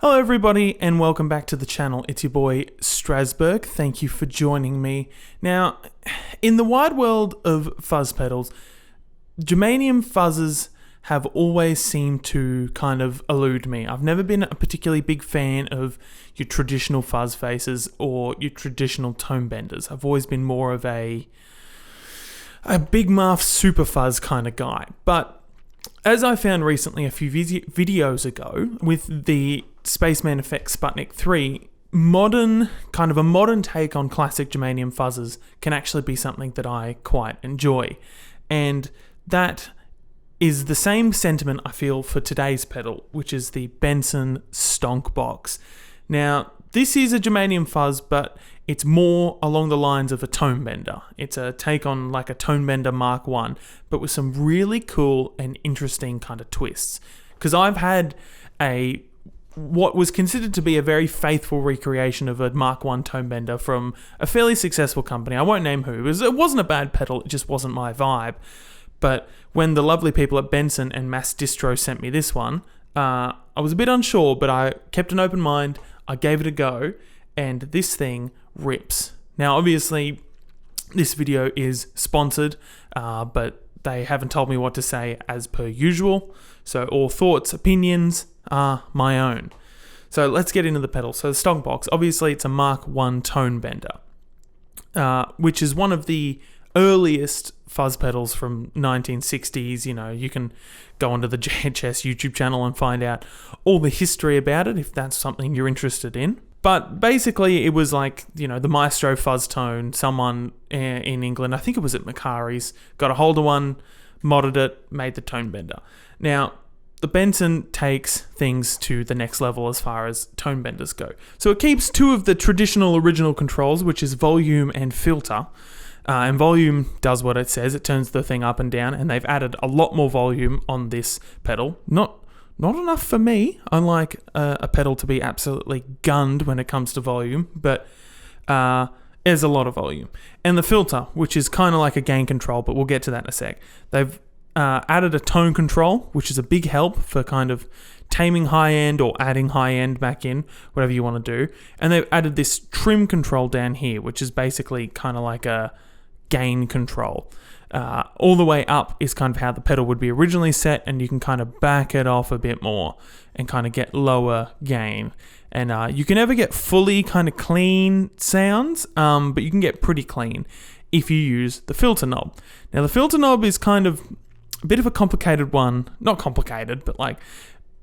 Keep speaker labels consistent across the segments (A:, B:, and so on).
A: Hello everybody and welcome back to the channel. It's your boy Strasberg. Thank you for joining me. Now, in the wide world of fuzz pedals, Germanium fuzzes have always seemed to kind of elude me. I've never been a particularly big fan of your traditional fuzz faces or your traditional tone benders. I've always been more of a big muff super fuzz kind of guy. But as I found recently a few videos ago with the Spaceman Effect Sputnik 3, a modern take on classic Germanium fuzzes can actually be something that I quite enjoy. And that is the same sentiment I feel for today's pedal, which is the Benson Stonk Box. Now, this is a Germanium fuzz, but it's more along the lines of a tone bender. It's a take on like a tone bender Mark 1, but with some really cool and interesting kind of twists. Because I've had what was considered to be a very faithful recreation of a Mark 1 tone bender from a fairly successful company. I won't name who. It wasn't a bad pedal, it just wasn't my vibe. But when the lovely people at Benson and Mass Distro sent me this one, I was a bit unsure, but I kept an open mind. I gave it a go, and this thing rips. Now, obviously, this video is sponsored, but they haven't told me what to say as per usual. So all thoughts, opinions are my own. So let's get into the pedal. So the Stonk Box, obviously it's a Mark 1 tone bender, which is one of the earliest fuzz pedals from 1960s. You know, you can go onto the JHS YouTube channel and find out all the history about it if that's something you're interested in. But basically it was like, you know, the Maestro fuzz tone. Someone in England, I think it was at Macari's, got a hold of one, modded it, made the tone bender. Now, the Benson takes things to the next level as far as tone benders go. So it keeps two of the traditional original controls, which is volume and filter. And volume does what it says. It turns the thing up and down, and they've added a lot more volume on this pedal. Not enough for me. I like a pedal to be absolutely gunned when it comes to volume, but there's a lot of volume. And the filter, which is kind of like a gain control, but we'll get to that in a sec. They've added a tone control, which is a big help for kind of taming high end or adding high end back in, whatever you want to do. And they've added this trim control down here, which is basically kind of like a gain control. All the way up is kind of how the pedal would be originally set, and you can kind of back it off a bit more and kind of get lower gain. And you can never get fully kind of clean sounds, but you can get pretty clean if you use the filter knob. Now the filter knob is kind of a bit of a complicated one. Not complicated, but like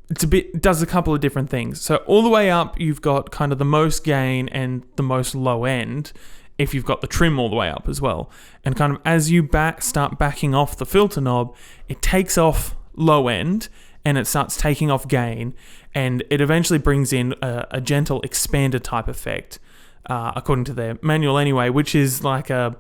A: it does a couple of different things. So all the way up, you've got kind of the most gain and the most low end, if you've got the trim all the way up as well. And kind of as you start backing off the filter knob, it takes off low end and it starts taking off gain, and it eventually brings in a gentle expander type effect, according to their manual anyway, which is like a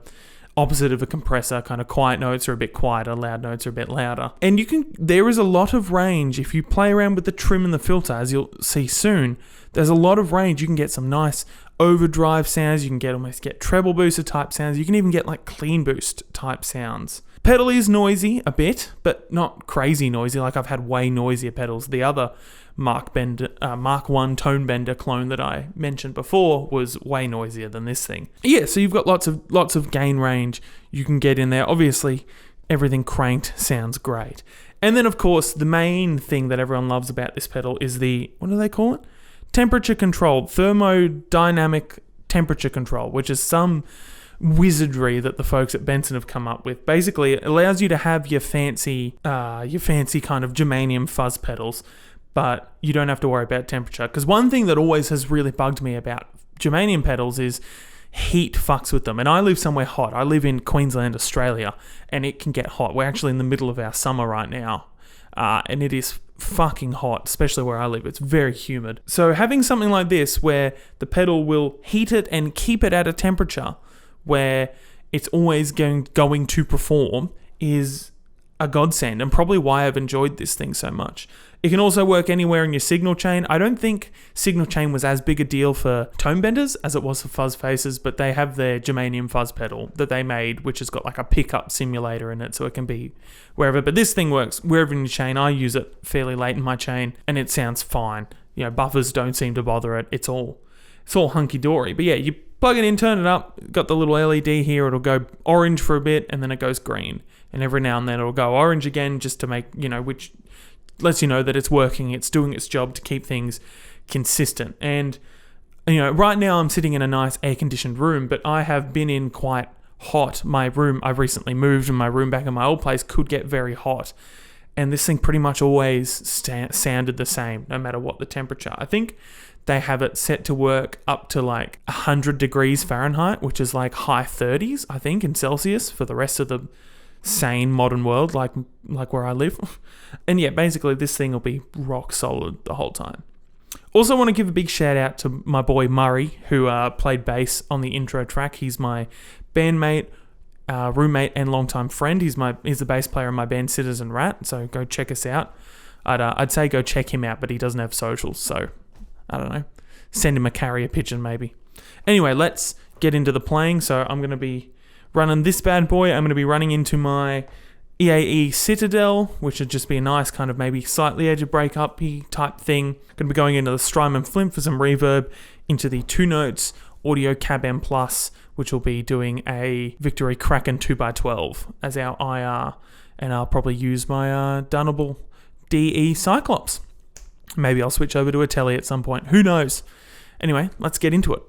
A: opposite of a compressor. Kind of quiet notes are a bit quieter, loud notes are a bit louder. And there is a lot of range if you play around with the trim and the filter, as you'll see soon. There's a lot of range. You can get some nice overdrive sounds, you can almost get treble booster type sounds, you can even get like clean boost type sounds. Pedal is noisy a bit, but not crazy noisy. Like I've had way noisier pedals. The other Mark 1 tone bender clone that I mentioned before was way noisier than this thing. Yeah, so you've got lots of gain range you can get in there. Obviously, everything cranked sounds great. And then of course, the main thing that everyone loves about this pedal is what do they call it? Temperature controlled, thermodynamic temperature control, which is some wizardry that the folks at Benson have come up with. Basically, it allows you to have your fancy kind of Germanium fuzz pedals, but you don't have to worry about temperature. Because one thing that always has really bugged me about Germanium pedals is heat fucks with them. And I live somewhere hot. I live in Queensland, Australia, and it can get hot. We're actually in the middle of our summer right now, and it is fucking hot, especially where I live. It's very humid. So having something like this where the pedal will heat it and keep it at a temperature where it's always going to perform is a godsend, and probably why I've enjoyed this thing so much. It can also work anywhere in your signal chain. I don't think signal chain was as big a deal for tone benders as it was for fuzz faces, but they have their Germanium fuzz pedal that they made, which has got like a pickup simulator in it, so it can be wherever. But this thing works wherever in your chain. I use it fairly late in my chain, and it sounds fine. buffers don't seem to bother it. It's all hunky-dory. But yeah, you plug it in, turn it up, got the little LED here, it'll go orange for a bit, and then it goes green. And every now and then it'll go orange again, just to make, which lets you know that it's working, it's doing its job to keep things consistent. And, right now I'm sitting in a nice air-conditioned room, but I have been in quite hot. My room, I've recently moved, and my room back in my old place could get very hot. And this thing pretty much always sounded the same, no matter what the temperature. I think they have it set to work up to like 100 degrees Fahrenheit, which is like high 30s, I think, in Celsius for the rest of the sane modern world, like where I live. And yeah, basically this thing will be rock solid the whole time. Also want to give a big shout out to my boy Murray, who played bass on the intro track. He's my bandmate, roommate, and longtime friend. He's the bass player in my band Citizen Rat, so go check us out. I'd say go check him out, but he doesn't have socials, so I don't know. Send him a carrier pigeon maybe. Anyway, let's get into the playing. So I'm going to be running this bad boy. I'm going to be running into my EAE Citadel, which would just be a nice kind of maybe slightly edge of break-up-y type thing. Going to be going into the Strymon Flimp for some reverb, into the 2 Notes Audio Cab M Plus, which will be doing a Victory Kraken 2x12 as our IR, and I'll probably use my Dunable DE Cyclops. Maybe I'll switch over to a Telly at some point. Who knows? Anyway, let's get into it.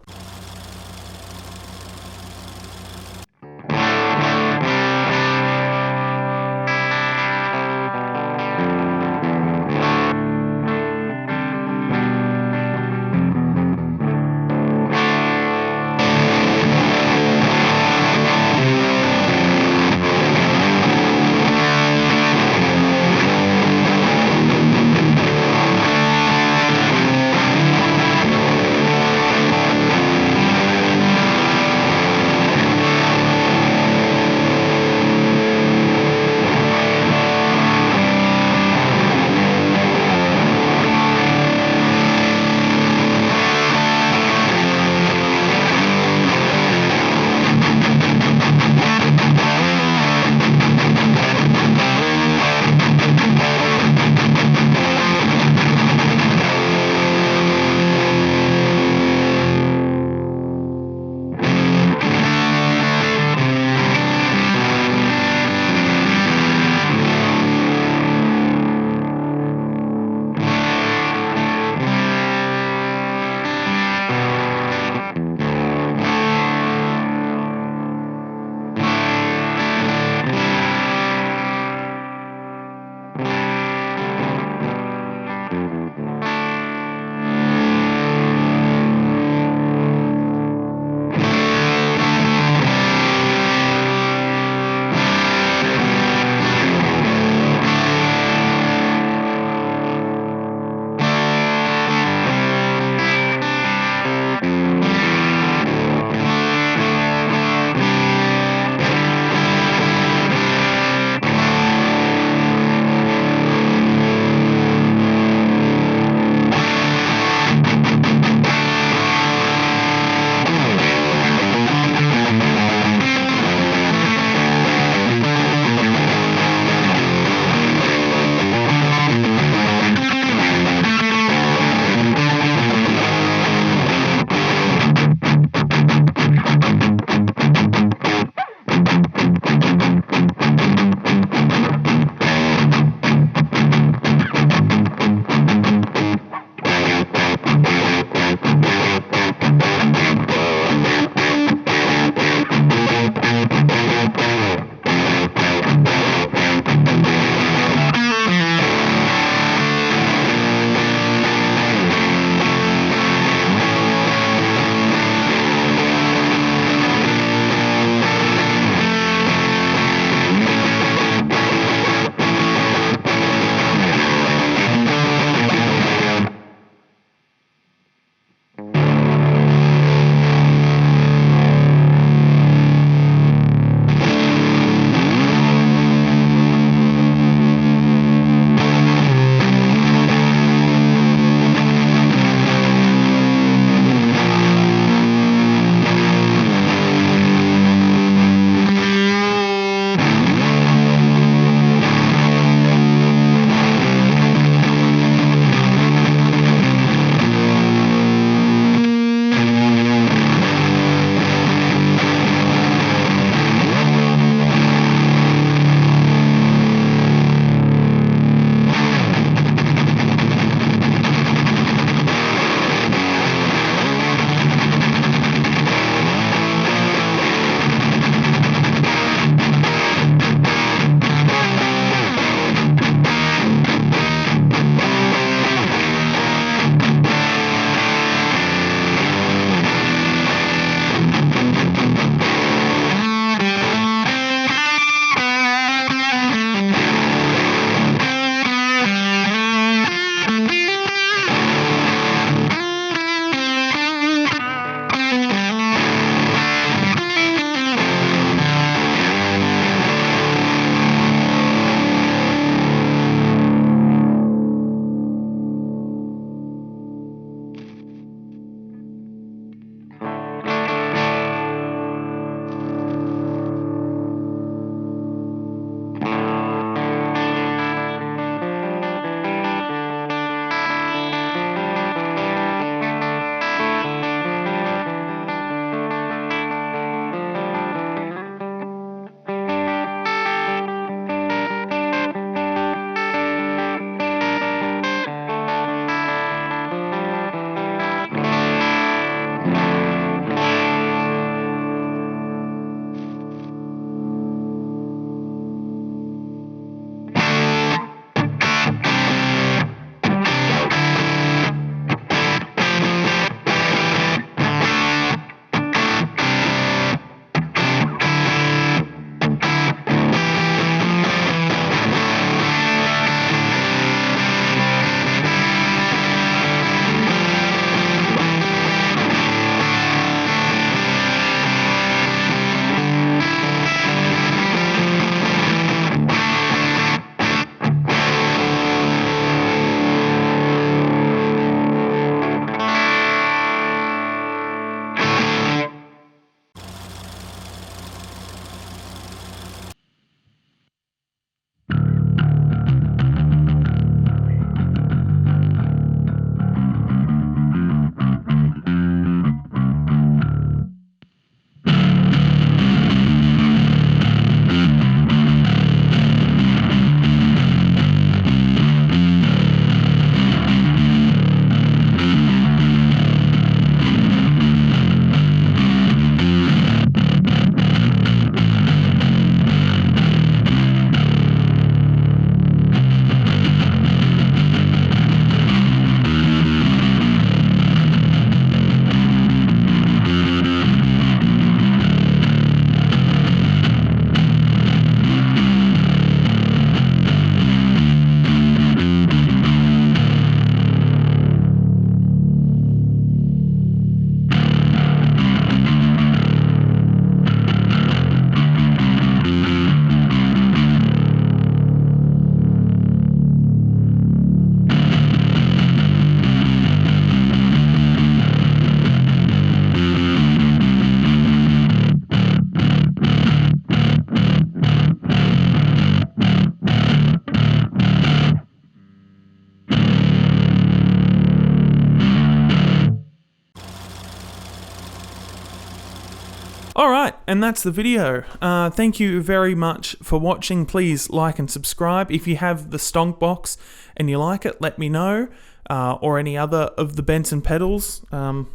A: Alright, and that's the video. Thank you very much for watching. Please like and subscribe. If you have the Stonk Box and you like it, let me know. Or any other of the Benson pedals. 1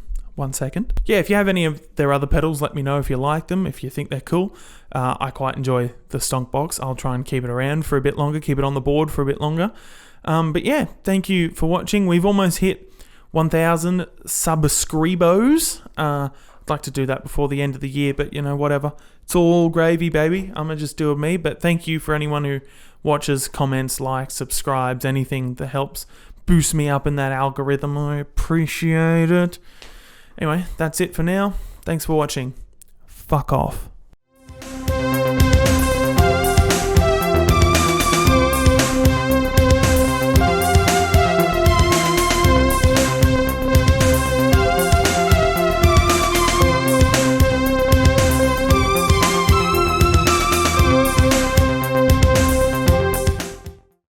A: second. Yeah, if you have any of their other pedals, let me know if you like them, if you think they're cool. I quite enjoy the Stonk Box. I'll try and keep it around for a bit longer, keep it on the board for a bit longer. But yeah, thank you for watching. We've almost hit 1,000 subscribos. I'd like to do that before the end of the year, but you know, whatever. It's all gravy, baby. I'm gonna just do it me. But thank you for anyone who watches, comments, likes, subscribes, anything that helps boost me up in that algorithm. I appreciate it. Anyway, that's it for now. Thanks for watching. Fuck off.